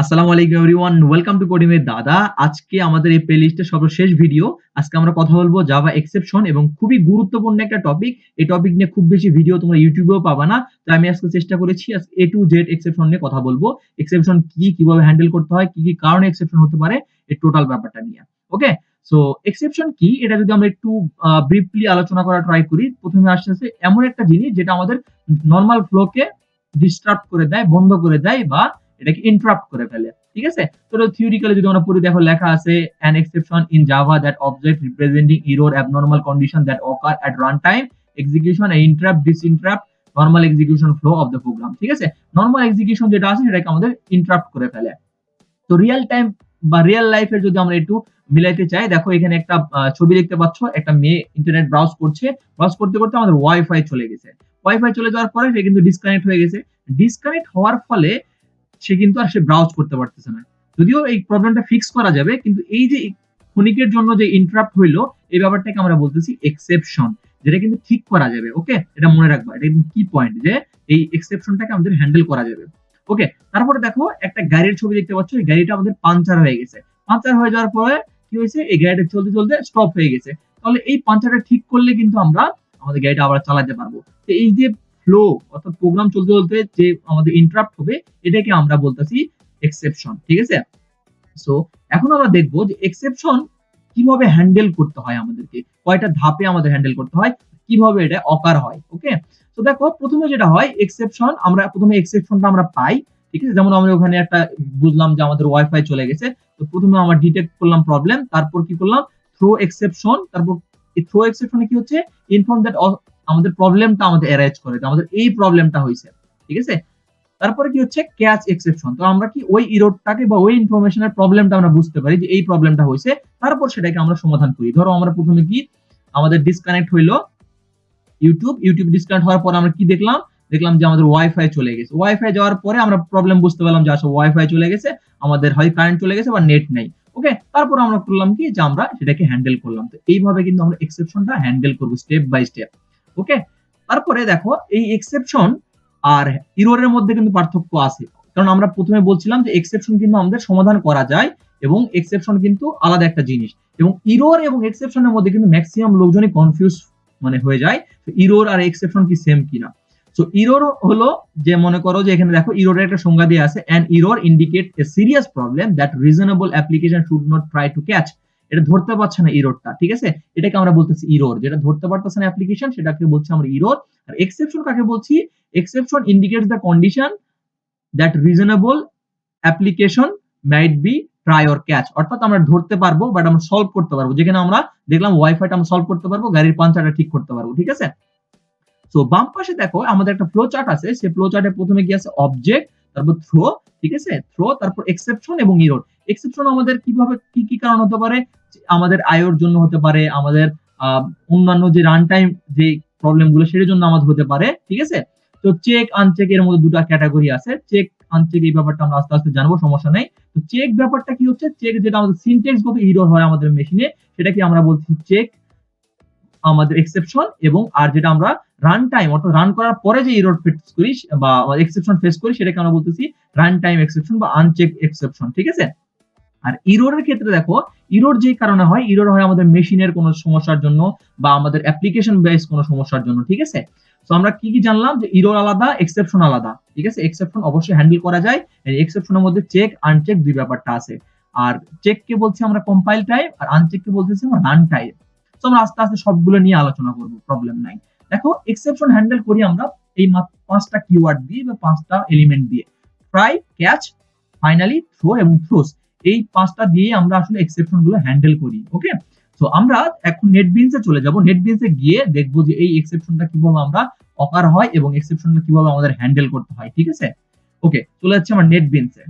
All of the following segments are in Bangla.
আসসালামু আলাইকুম everyone, welcome to coding with দাদা। আজকে আমাদের এই প্লেলিস্টের সর্বশেষ ভিডিও। আজকে আমরা কথা বলবো জাভা এক্সেপশন এবং খুবই গুরুত্বপূর্ণ একটা টপিক। এই টপিক নিয়ে খুব বেশি ভিডিও তোমরা ইউটিউবেও পাবা না। তো আমি আজকে চেষ্টা করেছি এ টু জেড এক্সেপশন নিয়ে কথা বলবো। এক্সেপশন কি, কিভাবে হ্যান্ডেল করতে হয়, কি কি কারণে এক্সেপশন হতে পারে, এই টোটাল ব্যাপারটা নিয়ে। ওকে, সো এক্সেপশন কি এটা যদি আমরা একটু ব্রিফলি আলোচনা করা ট্রাই করি, প্রথমে আসছে এমন একটা জিনিস যেটা আমাদের নরমাল ফ্লোকে ডিস্টার্ব করে দেয়, বন্ধ করে দেয় বা এটাকে ইন্টারাপ্ট করে ফেলে। ঠিক আছে? তো থিওরিক্যালি যদি আমরা পড়ি, দেখো লেখা আছে an exception in Java that object representing error abnormal condition that occur at runtime execution and interrupt disinterrupt normal execution flow of the program। ঠিক আছে? নরমাল এক্সিকিউশন যেটা আছে সেটাকে আমাদের ইন্টারাপ্ট করে ফেলে। তো রিয়েল টাইম বা রিয়েল লাইফের যদি আমরা একটু মিলাইতে চাই, দেখো এখানে একটা ছবি দেখতে পাচ্ছ, একটা মেয়ে ইন্টারনেট ব্রাউজ করছে। ব্রাউজ করতে করতে আমাদের ওয়াইফাই চলে গেছে। ওয়াইফাই চলে যাওয়ার পরে সে কিন্তু ডিসকানেক্ট হয়ে গেছে। ডিসকানেক্ট হওয়ার ফলে সে কিন্তু আর ব্রাউজ করতে পারতেছে না। যদিও এই প্রবলেমটা ফিক্স করা যাবে, কিন্তু এই যে ক্ষণিকের জন্য যে ইন্টারাপ্ট হইলো, এই ব্যাপারটাকে আমরা বলতেছি এক্সেপশন, যেটা কিন্তু ঠিক করা যাবে। ওকে, এটা মনে রাখবা, এটা কিন্তু কি পয়েন্ট যে এই এক্সেপশনটাকে আমাদের হ্যান্ডেল করা যাবে। ওকে, তারপরে দেখো একটা গাড়ির ছবি দেখতে পাচ্ছ। এই গাড়িটা আমাদের পাঞ্চার হয়ে গেছে। পাঞ্চার হয়ে যাওয়ার পরে কি হয়েছে, এই গাড়িটা চলতে চলতে স্টপ হয়ে গেছে। তাহলে এই পাঞ্চারটা ঠিক করলে কিন্তু আমরা আমাদের গাড়িটা আবার চালাতে পারবো। তো এই যে ফ্লো অর্থাৎ প্রোগ্রাম চলতে চলতে যে আমাদের ইন্টারাপ্ট হবে, এটাকে আমরা বলতেছি এক্সেপশন। ঠিক আছে? সো এখন আমরা দেখবো যে এক্সেপশন কিভাবে হ্যান্ডেল করতে হয়, আমাদেরকে কয়টা ধাপে আমাদের হ্যান্ডেল করতে হয়, কিভাবে এটা অকার হয়। ওকে, তো দেখো প্রথমে যেটা হয় এক্সেপশন, আমরা প্রথমে এক্সেপশনটা আমরা পাই। ঠিক আছে? যেমন আমরা ওখানে একটা বুঝলাম যে আমাদের ওয়াইফাই চলে গেছে। তো প্রথমে আমরা ডিটেক্ট করলাম প্রবলেম, তারপর কি করলাম, থ্রো এক্সেপশন। তারপর এই থ্রো এক্সেপশনে কি হচ্ছে, ইনফর্ম দ্যাট আমাদের প্রবলেমটা আমাদের অ্যারাইজ করে, আমাদের এই প্রবলেমটা হয়েছে। ঠিক আছে? তারপরে কি হচ্ছে, ক্যাচ এক্সেপশন। তো আমরা কি ওই ইররটাকে বা ওই ইনফরমেশনের প্রবলেমটা আমরা বুঝতে পারি যে এই প্রবলেমটা হয়েছে, তারপর সেটাকে আমরা সমাধান করি। ধরো আমরা প্রথমে কি, আমাদের ডিসকানেক্ট হইলো ইউটিউব ডিসকানেক্ট হওয়ার পর আমরা কি দেখলাম, দেখলাম যে আমাদের ওয়াইফাই চলে গেছে। ওয়াইফাই যাওয়ার পরে আমরা প্রবলেম বুঝতে পারলাম যে আসলে ওয়াইফাই চলে গেছে, আমাদের হয় কারেন্ট চলে গেছে বা নেট নেই। ওকে, তারপর আমরা করলাম কি, যে আমরা সেটাকে হ্যান্ডেল করলাম। তো এইভাবে কিন্তু আমরা এক্সেপশনটা হ্যান্ডেল করব স্টেপ বাই স্টেপ। ওকে, তারপরে দেখো এই এক্সেপশন আর ইররের মধ্যে কিন্তু পার্থক্য আছে। কারণ আমরা প্রথমে বলছিলাম যে এক্সেপশন কিন্তু আমাদের সমাধান করা যায় এবং এক্সেপশন কিন্তু আলাদা একটা জিনিস। এবং ইরর এবং এক্সেপশনের মধ্যে কিন্তু ম্যাক্সিমাম লোকজনই কনফিউজ হয়ে যায় ইরর আর এক্সেপশন কি সেম কিনা। সো ইরর হলো, যে মনে করো যে এখানে দেখো ইররের একটা সংজ্ঞা দিয়ে আছে, an error indicate a serious problem that reasonable application should not try to catch। এটা ধরতে পারছে না ইররটা। ঠিক আছে? এটাকে আমরা বলতেছি ইরর, যেটা ধরতে পারতেছে না অ্যাপ্লিকেশন, সেটাকে বলছি আমরা ইরর। আর এক্সেপশন কাকে বলছি, exception indicates the condition that reasonable application might be try or catch. অর্থাৎ আমরা ধরতে পারবো বাট আমরা সলভ করতে পারবো। যেখানে আমরা দেখলাম ওয়াইফাইটা আমরা সলভ করতে পারবো, গাড়ির পাঞ্চারটা ঠিক করতে পারবো। ঠিক আছে? সো বাম পাশে দেখো আমাদের একটা ফ্লো চার্ট আছে। সেই ফ্লো চার্টে প্রথমে কি আছে, অবজেক্ট, তারপর থ্রো। ঠিক আছে? থ্রো, তারপর এক্সেপশন এবং ইরর। এক্সেপশন আমাদের কিভাবে কি কি কারণ হতে পারে, আমাদের আইওর জন্য হতে পারে, আমাদের অন্যান্য যে রান টাইম যে প্রবলেম গুলো সেটার জন্য আমাদের হতে পারে। ঠিক আছে? তো চেক আনচেক এর মধ্যে দুটো ক্যাটাগরি আছে। চেক আনচেক এই ব্যাপারটা আমরা আস্তে আস্তে জানবো, সমস্যা নেই। তো চেক ব্যাপারটা কি হচ্ছে, চেক যেটা আমাদের সিনট্যাক্স গত ইরর হয় আমাদের মেশিনে, সেটাকে আমরা বলছি চেক আমাদের এক্সেপশন। এবং আর যেটা আমরা রান টাইম অর্থাৎ রান করার পরে যে এরর ফেস করি বা এক্সেপশন ফেস করি, সেটাকে আমরা বলতেছি রান টাইম এক্সেপশন বা আনচেক এক্সেপশন। ঠিক আছে? আর ইররের ক্ষেত্রে দেখো, ইরর যে কারণে হয়, ইরর হয় আমাদের মেশিনের কোনো সমস্যার জন্য বা আমাদের অ্যাপ্লিকেশন বেস কোনো সমস্যার জন্য। ঠিক আছে? তো আমরা কি কি জানলাম, যে ইরর আলাদা, এক্সেপশন আলাদা। ঠিক আছে? এক্সেপশন অবশ্যই হ্যান্ডেল করা যায়। এক্সেপশনের মধ্যে চেক আনচেক দুই ব্যাপারটা আছে। আর চেক কে বলছি আমরা কম্পাইল টাইম, আর আনচেক কে বলতেছি আমরা রান টাইম। তো আমরা আস্তে আস্তে সবগুলো নিয়ে আলোচনা করব, প্রবলেম নাই। দেখো এক্সেপশন হ্যান্ডেল করি আমরা এই পাঁচটা কিওয়ার্ড দিয়ে বা পাঁচটা এলিমেন্ট দিয়ে, ট্রাই, ক্যাচ, ফাইনালি, থ্রো এবং থ্রোস। এই পাঁচটা দিয়ে আমরা আসলে এক্সেপশন গুলো হ্যান্ডেল করি। ওকে, তো আমরা এখন নেটবিনসে চলে যাব। নেটবিনসে গিয়ে দেখবো যে এই এক্সেপশনটা কিভাবে আমরা অকার হয় এবং এক্সেপশনটা কিভাবে আমাদের হ্যান্ডেল করতে হয়। ঠিক আছে? ওকে, চলে যাচ্ছে আমার নেটবিনসে।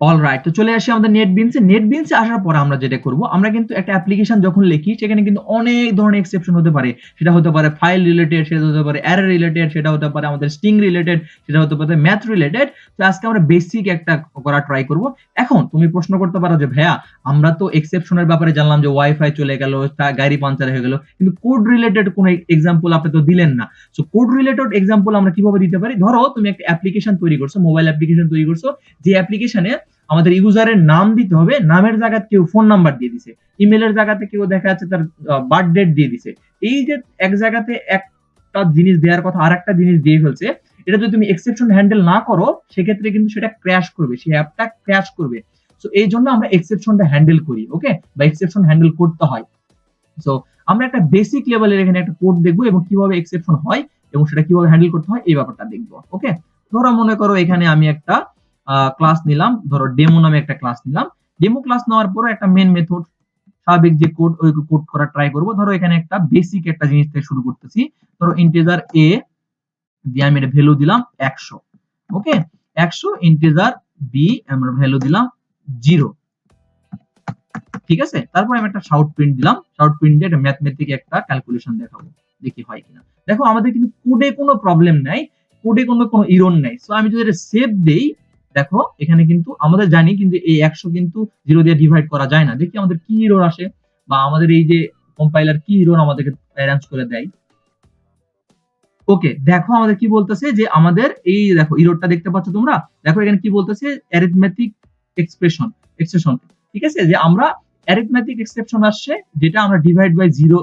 অলরাইট, তো চলে আসি আমাদের নেটবিনসে আসার পরে আমরা যেটা করব, আমরা কিন্তু একটা অ্যাপ্লিকেশন যখন লিখি সেখানে কিন্তু অনেক ধরনের এক্সেপশন হতে পারে। সেটা হতে পারে ফাইল রিলেটেড, সেটা হতে পারে অ্যারে রিলেটেড, সেটা হতে পারে আমাদের স্ট্রিং রিলেটেড, সেটা হতে পারে ম্যাথ রিলেটেড। তো আজকে আমরা বেসিক একটা করা ট্রাই করব। এখন তুমি প্রশ্ন করতে পারো যে ভাইয়া আমরা তো এক্সেপশনের ব্যাপারে জানলাম যে ওয়াইফাই চলে গেল, গাড়ি পাঞ্চার হয়ে গেল, কিন্তু কোড রিলেটেড কোন এক্সাম্পল আপনি তো দিলেন না। সো কোড রিলেটেড এক্সাম্পল আমরা কিভাবে দিতে পারি? ধরো তুমি একটা অ্যাপ্লিকেশন তৈরি করছো, মোবাইল অ্যাপ্লিকেশন তৈরি করছো, যে অ্যাপ্লিকেশনে আমাদের ইউজারের নাম দিতে হবে, নামের জায়গায় কেউ ফোন নাম্বার দিয়ে দিছে, ইমেলের জায়গাতে কেউ দেখা যাচ্ছে তার বার্থ ডেট দিয়ে দিছে। এই যে এক জায়গাতে একটা জিনিস দেওয়ার কথা আর একটা জিনিস দিয়ে ফেলছে, এটা যদি তুমি এক্সেপশন হ্যান্ডেল না করো সেক্ষেত্রে কিন্তু সেটা ক্র্যাশ করবে, সেই অ্যাপটা ক্র্যাশ করবে। সো এই জন্য আমরা এক্সেপশনটা হ্যান্ডেল করি, ওকে, বা এক্সেপশন হ্যান্ডেল করতে হয়। সো আমরা একটা বেসিক লেভেলের এখানে একটা কোড দেখবো এবং কিভাবে এক্সেপশন হয় এবং সেটা কিভাবে হ্যান্ডেল করতে হয় এই ব্যাপারটা দেখবো, ওকে। ধরো মনে করো এখানে আমি একটা ক্লাস নিলাম, ধরো ডেমো নামে একটা ক্লাস নিলাম। ডেমো ক্লাস নেওয়ার পরে একটা মেন মেথড, স্বাভাবিক যে কোড, ওই কোড করা ট্রাই করবো। ধরো এখানে একটা বেসিক একটা জিনিস থেকে শুরু করতেছি। ধরো ইন্টিজার এ দিয়ে আমি এটা ভ্যালু দিলাম 100, ওকে। 100 ইন্টিজার বি আমরা ভ্যালু দিলাম 0, ঠিক আছে। তারপর আমি একটা শাউট প্রিন্ট দিলাম, শাউট প্রিন্ট দিয়ে একটা ম্যাথমেটিক একটা ক্যালকুলেশন দেখাবো, দেখি হয় কিনা। দেখো আমাদের কিন্তু কোডে কোনো প্রবলেম নাই, কোডে কোনো এরর নাই। সো আমি যদি এটা সেভ দেই, দেখো এখানে কিন্তু আমাদের জানি কিন্তু এই 100 কিন্তু 0 দিয়ে ডিভাইড করা যায় না। দেখি আমাদের কি এরর আসে, বা আমাদের এই যে কম্পাইলার কি এরর আমাদেরকে অ্যারেঞ্জ করে দেয়। ওকে, দেখো আমাদের কি বলতেছে যে আমাদের এই দেখো এররটা দেখতে পাচ্ছ তোমরা, দেখো এখানে কি বলতেছে অ্যারিথমেটিক এক্সপ্রেশন, ঠিক আছে, যে আমরা অ্যারিথমেটিক এক্সেপশন আসছে যেটা আমরা ডিভাইড বাই জিরো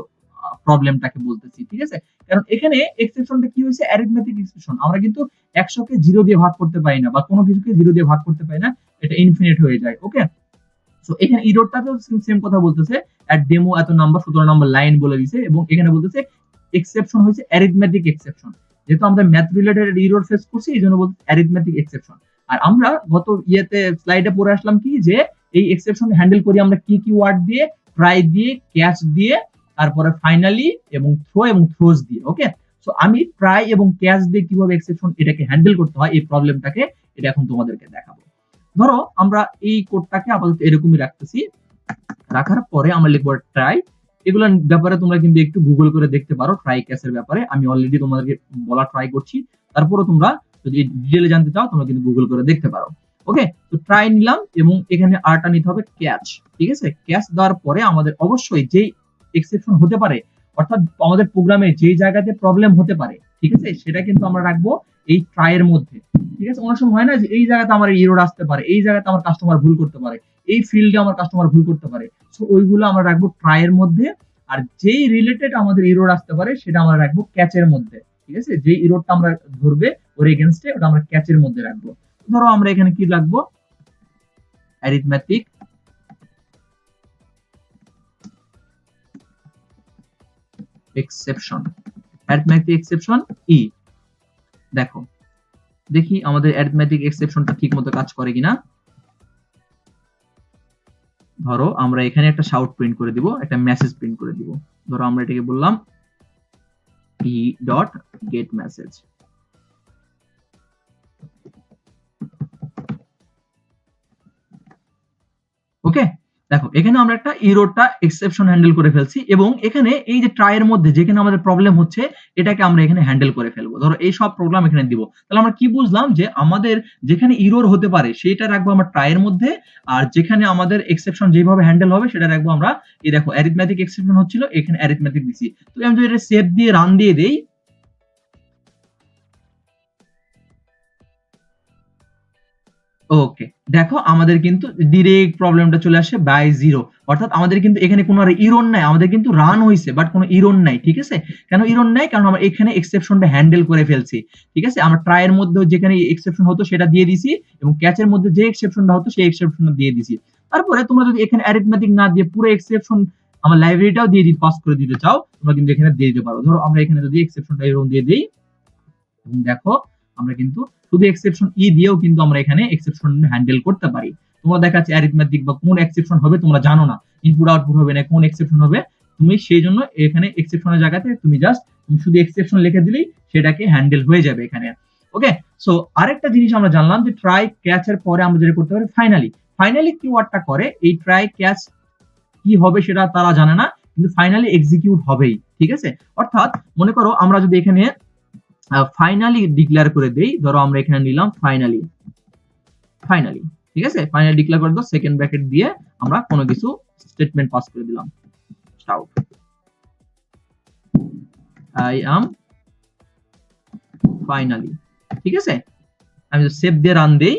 প্রবলেমটাকে বলতেছি, ঠিক আছে। কারণ এখানে এক্সেপশনটা কি হয়েছে, অ্যারিথমেটিক এক্সপ্রেশন, আমরা কিন্তু 100 কে 0 দিয়ে ভাগ করতে পারি না, বা কোনো কিছুকে 0 দিয়ে ভাগ করতে পারি না, এটা ইনফিনিট হয়ে যায়, ওকে। সো এখানে ইরোরটাতেও সেম কথা বলতেছে, এট ডেমো এত নাম্বার 17 নাম্বার লাইন বলে দিয়েছে, এবং এখানে বলতেছে এক্সেপশন হয়েছে অ্যারিথমেটিক এক্সেপশন, যেহেতু আমরা ম্যাথ রিলেটেড ইরর ফেস করছি এই জন্য বলতে অ্যারিথমেটিক এক্সেপশন। আর আমরা গত স্লাইডে পড়ে আসলাম কি, যে এই এক্সেপশন হ্যান্ডেল করি আমরা কি কি ওয়ার্ড দিয়ে, ট্রাই দিয়ে, ক্যাচ দিয়ে, তারপরে ফাইনালি এবং থ্রোজ দিয়ে, ওকে। সো আমি ট্রাই এবং ক্যাচ দিয়ে কিভাবে এক্সেপশন এটাকে হ্যান্ডেল করতে হয় এই প্রবলেমটাকে, এটা এখন তোমাদেরকে দেখাবো। ধরো আমরা এই কোডটাকে আপাতত এরকমই রাখতেছি, রাখার পরে আমরা লিখবো ট্রাই। এগুলোর ব্যাপারে তোমরা কিন্তু একটু গুগল করে দেখতে পারো, ট্রাই ক্যাসের ব্যাপারে আমি অলরেডি তোমাদেরকে বলা ট্রাই করছি। তারপরে তোমরা যদি ডিটেইলে জানতে চাও তোমরা কিন্তু গুগল করে দেখতে পারো, ওকে। তো ট্রাই নিলাম এবং এখানে আরটা নিতে হবে ক্যাচ, ঠিক আছে। ক্যাচ দেওয়ার পরে আমাদের অবশ্যই যে এক্সেপশন হতে পারে, অর্থাৎ আমাদের প্রোগ্রামে যে জায়গাতে প্রবলেম হতে পারে, ঠিক আছে, সেটা কিন্তু আমরা রাখবো এই ট্রাই এর মধ্যে, ঠিক আছে। অনেক সময় হয় না যে এই জায়গাতে আমার এরর আসতে পারে, এই জায়গাতে আমার কাস্টমার ভুল করতে পারে, এই ফিল্ডে আমার কাস্টমার ভুল করতে পারে। সো ওইগুলো আমরা রাখবো ট্রাই এর মধ্যে। আর যেই রিলেটেড আমাদের এরর আসতে পারে সেটা আমরা রাখবো ক্যাচের মধ্যে, ঠিক আছে। যেই এররটা আমরা ধরবে ওর এগেইনস্টে ওটা আমরা ক্যাচের মধ্যে রাখবো। ধরো আমরা এখানে কি রাখবো, অ্যারিথমেটিক এক্সেপশন, অ্যারিথমেটিক এক্সেপশন ই। দেখো দেখি আমাদের অ্যারিথমেটিক এক্সেপশনটা ঠিকমতো কাজ করে কিনা। ধরো আমরা এখানে একটা শাউট প্রিন্ট করে দিব, একটা মেসেজ প্রিন্ট করে দিব। ধরো আমরা এটাকে বললাম ই ডট গেট মেসেজ, ওকে। দেখো এখানে আমরা একটা এররটা এক্সেপশন হ্যান্ডেল করে ফেলছি, এবং এখানে এই যে ট্রাই এর মধ্যে যেখানে আমাদের প্রবলেম হচ্ছে এটাকে আমরা এখানে হ্যান্ডেল করে ফেলবো। ধরো এই সব প্রোগ্রাম এখানে দিব, তাহলে আমরা কি বুঝলাম যে আমাদের যেখানে এরর হতে পারে সেটা রাখবো আমরা ট্রাই এর মধ্যে, আর যেখানে আমাদের এক্সেপশন যেভাবে হ্যান্ডেল হবে সেটা রাখবো আমরা, এই দেখো অ্যারিথমেটিক এক্সেপশন হচ্ছিল এখানে অ্যারিথমেটিক দিছি। তো আমি যদি এটা সেভ দিয়ে রান দিয়ে দেই, ওকে, দেখো আমাদের কিন্তু ডিরেক্ট প্রবলেমটা চলে আসে বাই জিরো, অর্থাৎ আমাদের কিন্তু এখানে কোনো ইরর নাই, আমাদের কিন্তু রান হইছে বাট কোনো ইরর নাই, ঠিক আছে। কেন ইরর নাই, কারণ আমরা এখানে এক্সেপশনটা হ্যান্ডেল করে ফেলছি, ঠিক আছে। আমরা ট্রাই এর মধ্যে যেখানে এক্সেপশন হতো সেটা দিয়ে দিছি, এবং ক্যাচের মধ্যে যে এক্সেপশনটা হতো সেই এক্সেপশনটা দিয়ে দিছি। তারপরে তোমরা যদি এখানে অ্যারিথমেটিক না দিয়ে পুরো এক্সেপশন আমার লাইব্রেরিটাও দিয়ে পাস করে দিতে চাও, তোমরা কিন্তু এখানে দিয়ে দিতে পারো। ধরো আমরা এখানে যদি এক্সেপশনটা এরকম দিয়ে দেই, এবং দেখো আমরা কিন্তু শুধু এক্সেপশন ই দিয়েও কিন্তু আমরা এখানে এক্সেপশন হ্যান্ডেল করতে পারি। তোমরা দেখাচ্ছে অ্যারিথমেটিক বা কোন এক্সেপশন হবে তোমরা জানো না, ইনপুট আউটপুট হবে না, কোন এক্সেপশন হবে, তুমি সেই জন্য এখানে এক্সেপশনের জায়গাতে তুমি জাস্ট তুমি শুধু এক্সেপশন লিখে দিলেই সেটাকে হ্যান্ডেল হয়ে যাবে এখানে, ওকে। সো আরেকটা জিনিস আমরা জানলাম যে ট্রাই ক্যাচ এর পরে আমরা যেটা করতে পারি ফাইনালি। ফাইনালি কিওয়ার্ডটা করে এই ট্রাই ক্যাচ কি হবে সেটা তারা জানে না, কিন্তু ফাইনালি এক্সিকিউট হবেই। ঠিক আছে? অর্থাৎ মনে করো আমরা যদি এখানে ফাইনালি ডিক্লেয়ার করে দেই, ধরো আমরা এখানে নিলাম ফাইনালি, ফাইনালি, ঠিক আছে? ফাইনালি ডিক্লেয়ার করে দাও, সেকেন্ড ব্র্যাকেট দিয়ে আমরা কোনো কিছু স্টেটমেন্ট পাস করে দিলাম। shout I am finally, ঠিক আছে? আমি সেভ দিয়ে রান দেই।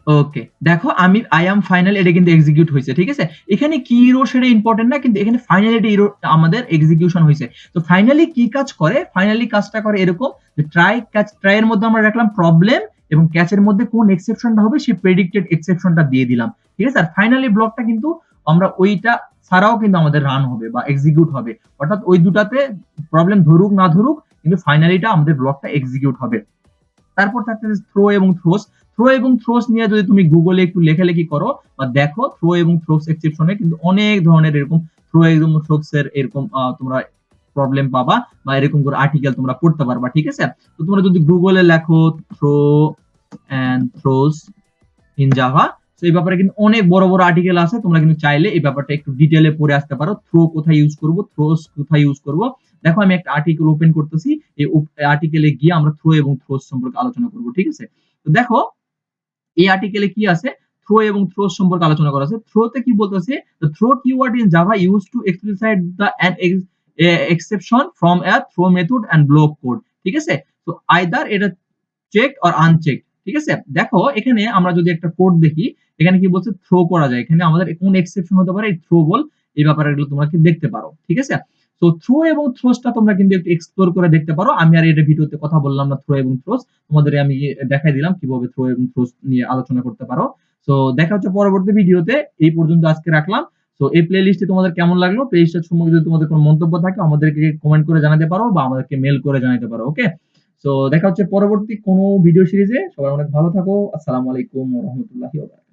ওকে, দেখো আমি আই এম ফাইনাল, এটা কিন্তু এক্সিকিউট হয়েছে। ঠিক আছে? এখানে কি ইরো সেটা ইম্পর্টেন্ট না, কিন্তু এখানে ফাইনালি ইরো আমাদের এক্সিকিউশন হয়েছে। তো ফাইনালি কি কাজ করে? ফাইনালি কাজটা করে এরকম যে ট্রাই ক্যাচ, ট্রাই এর মধ্যে আমরা রাখলাম প্রবলেম এবং ক্যাচের মধ্যে কোন এক্সেপশনটা হবে সেই প্রেডিক্টেড এক্সেপশনটা দিয়ে দিলাম। ঠিক আছে? আর ফাইনালি ব্লকটা কিন্তু আমরা ওইটা ছাড়াও কিন্তু আমাদের রান হবে বা এক্সিকিউট হবে। অর্থাৎ ওই দুটাতে প্রবলেম ধরুক না ধরুক, কিন্তু ফাইনালিটা আমাদের ব্লকটা এক্সিকিউট হবে। তারপর থাকতেছে থ্রো এবং থ্রোস। থ্রো এবং থ্রোস নিয়ে যদি তুমি গুগলে একটু লেখালেখি করো বা দেখো, থ্রো এবং থ্রোস এক্সেপশনে কিন্তু অনেক ধরনের এরকম থ্রো এবং থ্রোস এর এরকম তোমরা প্রবলেম পাবা বা এরকম করে আর্টিকেল তোমরা পড়তে পারবা। ঠিক আছে? তো তোমরা যদি গুগলে লেখো throw and throws in Java, তো এই ব্যাপারে কিন্তু অনেক বড় বড় আর্টিকেল আছে, তোমরা কিন্তু চাইলে এই ব্যাপারটা একটু ডিটেইলে পড়ে আসতে পারো। থ্রো কোথায় ইউজ করব, থ্রোস কোথায় ইউজ করব। দেখো আমি একটা আর্টিকেল ওপেন করতেছি, এই আর্টিকেলে গিয়ে আমরা থ্রো এবং থ্রোস সম্পর্কে আলোচনা করব। ঠিক আছে? তো দেখো এই আর্টিকেলে কি আছে, থ্রো এবং থ্রোস সম্পর্কে আলোচনা করা আছে। থ্রোতে কি বলতেছে, the throw keyword in java used to explicit the an exception from a throw method and block code। ঠিক আছে? তো আইদার এটা চেক অর আনচেক। ঠিক আছে? দেখো এখানে আমরা যদি একটা কোড দেখি, এখানে কি বলছে থ্রো করা যায়। এখানে আমাদের কোন এক্সেপশন হতে পারে, এই থ্রো বল এই ব্যাপারগুলো তোমরা কি দেখতে পারো। ঠিক আছে? তো থ্রো এবং থ্রোসটা তোমরা কিন্তু একটু এক্সপ্লোর করে দেখতে পারো। আমি আর এটা ভিডিওতে কথা বললাম না থ্রো এবং থ্রোস, তোমাদের আমি দেখাই দিলাম কিভাবে থ্রো এবং থ্রোস নিয়ে আলোচনা করতে পারো। তো দেখা হচ্ছে পরবর্তী ভিডিওতে। এই পর্যন্ত আজকে রাখলাম। তো এই প্লেলিস্টটি তোমাদের কেমন লাগলো? প্লেলিস্টের সম্পর্কে যদি তোমাদের কোনো মন্তব্য থাকে আমাদেরকে কমেন্ট করে জানাতে পারো বা আমাদেরকে মেল করে জানাতে পারো। ওকে? তো দেখা হচ্ছে পরবর্তী কোনো ভিডিও সিরিজে। সবাই অনেক ভালো থাকো। আসসালামু আলাইকুম ওয়া রাহমাতুল্লাহি ওয়া বারাকাতুহু।